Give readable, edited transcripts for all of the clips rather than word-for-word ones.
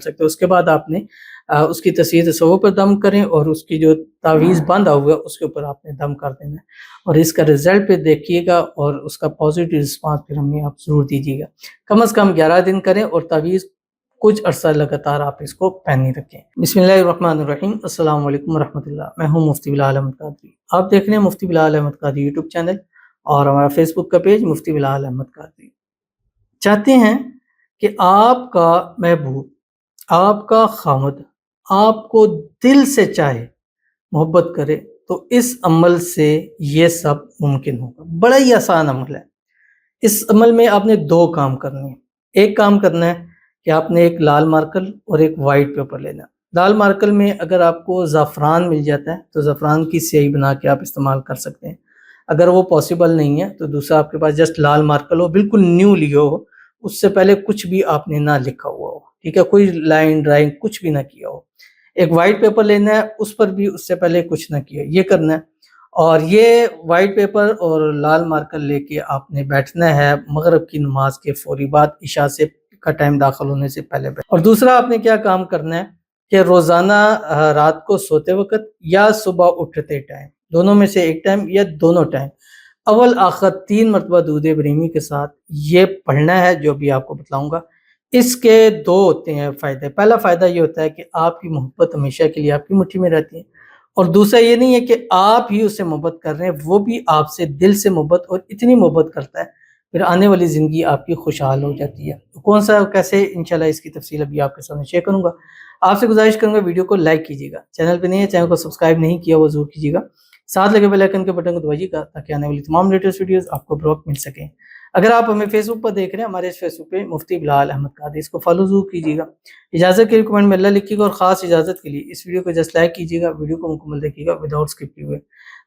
سکتے. اس کے بعد آپ نے اس کی تصویر تصور پر دم کریں اور اس کی جو تعویذ باندھا ہوا ہے اس کے اوپر آپ نے دم کر دینا ہے اور اس کا رزلٹ پہ دیکھیے گا اور اس کا پازیٹیو رسپانس پھر ہمیں آپ ضرور دیجیے گا. کم از کم 11 دن کریں اور تعویذ کچھ عرصہ لگاتار آپ اس کو پہنی رکھیں. بسم اللہ الرحمن الرحیم. السلام علیکم ورحمۃ اللہ. میں ہوں مفتی بلال احمد قادری. آپ دیکھ رہے ہیں مفتی بلال احمد قادری یوٹیوب چینل اور ہمارا فیس بک کا پیج مفتی بلال احمد قادری. چاہتے ہیں کہ آپ کا محبوب، آپ کا خامد آپ کو دل سے چاہے، محبت کرے، تو اس عمل سے یہ سب ممکن ہوگا. بڑا ہی آسان عمل ہے. اس عمل میں آپ نے 2 کام کرنے ہیں. ایک کام کرنا ہے کہ آپ نے ایک لال مارکر اور ایک وائٹ پیپر لینا ہے. لال مارکر میں اگر آپ کو زعفران مل جاتا ہے تو زعفران کی سیاہی بنا کے آپ استعمال کر سکتے ہیں. اگر وہ پاسبل نہیں ہے تو دوسرا آپ کے پاس جسٹ لال مارکر ہو، بالکل نیو لیو ہو، اس سے پہلے کچھ بھی آپ نے نہ لکھا ہوا ہو، ٹھیک ہے، کوئی لائن ڈرائنگ کچھ بھی نہ کیا ہو. ایک وائٹ پیپر لینا ہے، اس پر بھی اس سے پہلے کچھ نہ کیا. یہ کرنا ہے اور یہ وائٹ پیپر اور لال مارکر لے کے آپ نے بیٹھنا ہے مغرب کی نماز کے فوری بعد، عشاء سے کا ٹائم داخل ہونے سے پہلے. اور دوسرا آپ نے کیا کام کرنا ہے کہ روزانہ رات کو سوتے وقت یا صبح اٹھتے ٹائم، دونوں میں سے ایک ٹائم یا دونوں ٹائم، اول آخر 3 مرتبہ درود ابراہیمی کے ساتھ یہ پڑھنا ہے جو بھی آپ کو بتلاؤں گا. اس کے 2 ہوتے ہیں فائدے. پہلا فائدہ یہ ہوتا ہے کہ آپ کی محبت ہمیشہ کے لیے آپ کی مٹھی میں رہتی ہے، اور دوسرا یہ نہیں ہے کہ آپ ہی اس سے محبت کر رہے ہیں، وہ بھی آپ سے دل سے محبت اور اتنی محبت کرتا ہے، پھر آنے والی زندگی آپ کی خوشحال ہو جاتی ہے. کون سا کیسے، انشاءاللہ اس کی تفصیل ابھی آپ کے سامنے شیئر کروں گا. آپ سے گزارش کروں گا ویڈیو کو لائک کیجیے گا، چینل پہ نہیں ہے چینل کو سبسکرائب نہیں کیا وہ ضرور کیجیے گا، ساتھ لگے بیل آئیکن کے بٹن کو دبائیے گا تاکہ آنے والی تمام لیٹسٹ ویڈیوز آپ کو بروقت مل سکیں. اگر آپ ہمیں فیس بک پر دیکھ رہے ہیں، ہمارے اس فیس بک پہ مفتی بلال احمد قادری، اس کو فالو ضرور کیجیے گا. اجازت کے لیے کمنٹ میں اللہ لکھیے گا اور خاص اجازت کے لیے اس ویڈیو کو جسٹ لائک کیجیے گا، ویڈیو کو مکمل دیکھیے گا وداؤٹ اسکپ کیے ہوئے.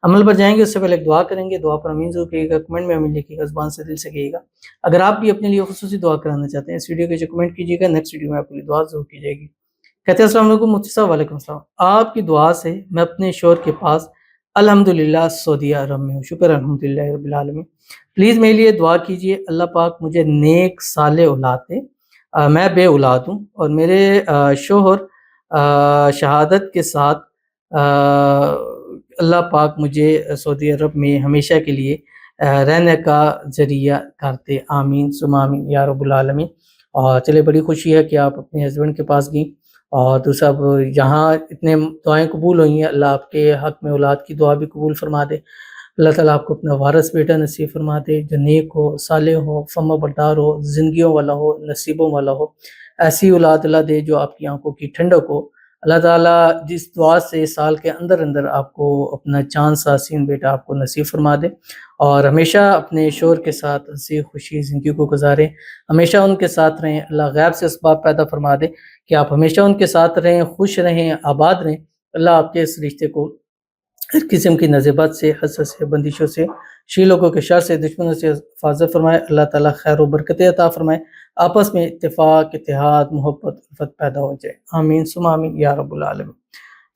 عمل پر جائیں گے اس سے پہلے ایک دعا کریں گے. دعا پر امین ضرور کہیے گا، کمنٹ میں امین لکھیے گا، زبان سے دل سے کہیے گا. اگر آپ بھی اپنے لیے خصوصی دعا کرانا چاہتے ہیں اس ویڈیو کے جو کمنٹ کیجیے گا، نیکسٹ ویڈیو میں آپ کے لیے دعا ضرور کی جائے گی. کہتے ہیں السلام علیکم مفتی صاحب. وعلیکم السلام. آپ کی دعا سے میں اپنے شوہر کے پاس الحمدللہ سعودی عرب میں ہوں. شکر الحمدللہ رب العالمین. پلیز میرے لیے دعا کیجیے اللہ پاک مجھے نیک صالح اولاد دے. میں بے اولاد ہوں اور میرے شوہر شہادت کے ساتھ اللہ پاک مجھے سعودی عرب میں ہمیشہ کے لیے رہنے کا ذریعہ کرتے. آمین ثم آمین یا رب العالمین. اور چلے بڑی خوشی ہے کہ آپ اپنے ہسبینڈ کے پاس گئیں، اور دوسرا یہاں اتنے دعائیں قبول ہوئی ہیں. اللہ آپ کے حق میں اولاد کی دعا بھی قبول فرما دے. اللہ تعالیٰ آپ کو اپنا وارث بیٹا نصیب فرما دے جو نیک ہو، صالح ہو، فرما بردار ہو، زندگیوں والا ہو، نصیبوں والا ہو. ایسی اولاد اللہ دے جو آپ کی آنکھوں کی ٹھنڈک ہو. اللہ تعالیٰ جس دعا سے سال کے اندر اندر آپ کو اپنا چاند سا حسین بیٹا آپ کو نصیب فرما دے، اور ہمیشہ اپنے شوہر کے ساتھ ہنسی خوشی زندگی کو گزاریں، ہمیشہ ان کے ساتھ رہیں. اللہ غیب سے اسباب پیدا فرما دے کہ آپ ہمیشہ ان کے ساتھ رہیں، خوش رہیں، آباد رہیں. اللہ آپ کے اس رشتے کو ہر قسم کی نظبت سے، حسد سے، بندشوں سے، شی لوگوں کے شر سے، دشمنوں سے حفاظت فرمائے. اللہ تعالیٰ خیر و برکت عطا فرمائے، آپس میں اتفاق، اتحاد، محبت، الفت پیدا ہو جائے. آمین ثم آمین یا رب العالمین.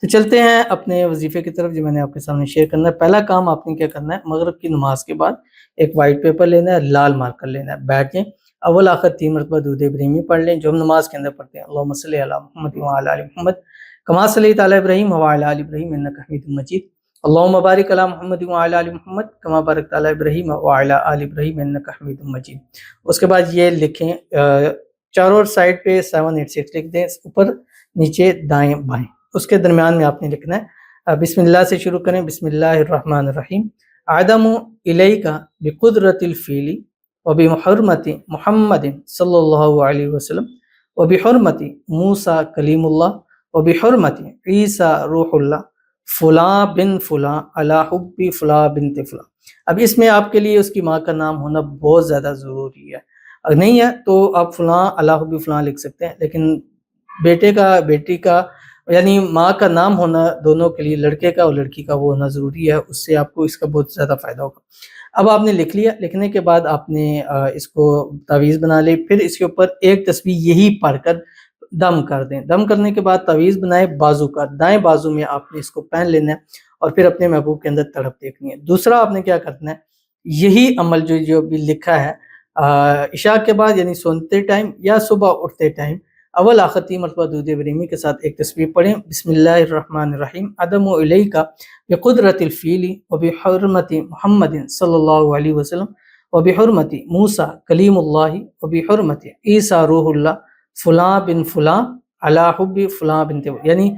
تو چلتے ہیں اپنے وظیفے کی طرف جو میں نے آپ کے سامنے شیئر کرنا ہے. پہلا کام آپ نے کیا کرنا ہے، مغرب کی نماز کے بعد ایک وائٹ پیپر لینا ہے، لال مارکر لینا ہے، بیٹھ جائیں، اول آخر 3 مرتبہ درود ابراہیمی پڑھ لیں جو ہم نماز کے اندر پڑھتے ہیں. اللہم صلی علی محمد وعلی آل محمد کما صلیت علی ابراہیم وعلی آل ابراہیم انک حمید مجید. اللہم بارک علی محمد وعلی آل محمد کما بارکت علی ابراہیم وعلی آل ابراہیم انک حمید مجید. اس کے بعد یہ لکھیں، چاروں سائڈ پہ 786 لکھ دیں، اوپر نیچے دائیں بائیں. اس کے درمیان میں آپ نے لکھنا ہے بسم اللہ سے شروع کریں. بسم اللہ الرحمن الرحیم. اعدم الیک بقدرت الفیل وبحرمت محمد صلی اللہ علیہ وسلم وبحرمت موسیٰ کلیم اللہ وبحرمت عیسیٰ روح اللہ فلاں بن فلاں علی حب فلاں بنت فلاں. اب اس میں آپ کے لیے اس کی ماں کا نام ہونا بہت زیادہ ضروری ہے. اگر نہیں ہے تو آپ فلاں علی حب فلاں لکھ سکتے ہیں، لیکن بیٹے کا، بیٹی کا، یعنی ماں کا نام ہونا دونوں کے لیے، لڑکے کا اور لڑکی کا، وہ ہونا ضروری ہے. اس سے آپ کو اس کا بہت زیادہ فائدہ ہوگا. اب آپ نے لکھ لیا، لکھنے کے بعد آپ نے اس کو تعویذ بنا لی. پھر اس کے اوپر ایک تسبیح یہی پڑھ کر دم کر دیں. دم کرنے کے بعد تعویذ بنائے بازو کا، دائیں بازو میں آپ نے اس کو پہن لینا ہے اور پھر اپنے محبوب کے اندر تڑپ دیکھنی ہے. دوسرا آپ نے کیا کرنا ہے، یہی عمل جو بھی لکھا ہے عشاء کے بعد یعنی سوتے ٹائم یا صبح اٹھتے ٹائم اول آخر 3 مرتبہ درود ابراہیمی کے ساتھ ایک تسبیح پڑھیں، بسم اللہ الرحمن الرحیم، ادم الیک بقدرت الفیل وبحرمت محمد صلی اللہ علیہ وسلم وبحرمت موسیٰ کلیم اللہ وبحرمت عیسیٰ روح اللہ فلاں بن فلاں علی حب فلاں بنت، یعنی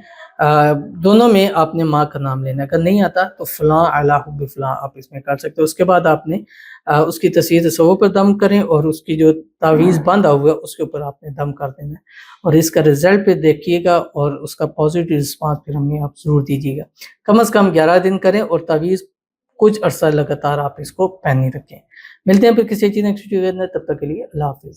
دونوں میں آپ نے ماں کا نام لینا ہے، اگر نہیں آتا تو فلاں علی حب فلاں آپ اس میں کر سکتے ہو۔ اس کے بعد آپ نے اس کی تصحیح تصوف پر دم کریں اور اس کی جو تعویذ باندھا ہوا ہے اس کے اوپر آپ نے دم کر دینا ہے، اور اس کا رزلٹ پہ دیکھیے گا اور اس کا پازیٹیو رسپانس پھر ہمیں آپ ضرور دیجیے گا۔ کم از کم 11 دن کریں اور تعویذ کچھ عرصہ لگاتار آپ اس کو پہنی رکھیں۔ ملتے ہیں پھر کسی چیز نیکسٹ ویڈیو میں، تب تک کے لیے اللہ حافظ۔